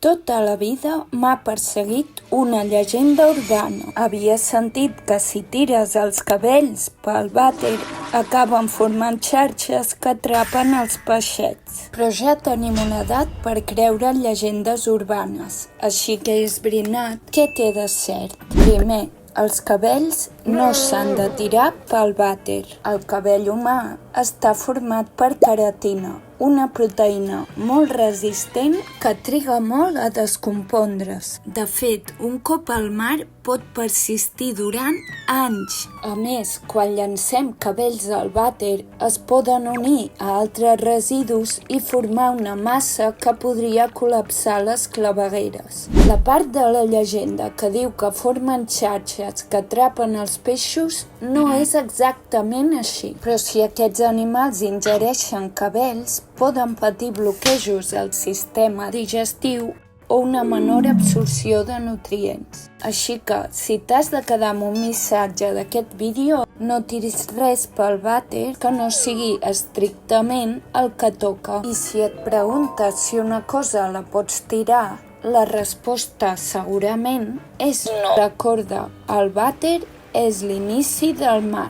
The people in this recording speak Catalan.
Tota la vida m'ha perseguit una llegenda urbana. Havia sentit que si tires els cabells pel vàter acaben formant xarxes que atrapen els peixets. Però ja tenim una edat per creure en llegendes urbanes, així que he esbrinat què té de cert. Primer, els cabells no s'han de tirar pel vàter. El cabell humà està format per queratina, una proteïna molt resistent que triga molt a descompondre's. De fet, un cop al mar pot persistir durant anys. A més, quan llancem cabells al vàter, es poden unir a altres residus i formar una massa que podria col·lapsar les clavegueres. La part de la llegenda que diu que formen xarxes que atrapen els peixos no és exactament així. Però si aquests animals ingereixen cabells, poden patir bloquejos al sistema digestiu o una menor absorció de nutrients. Així que, si t'has de quedar amb un missatge d'aquest vídeo, no tiris res pel vàter que no sigui estrictament el que toca. I si et preguntes si una cosa la pots tirar, la resposta segurament és no. Recorda, el vàter és l'inici del mar.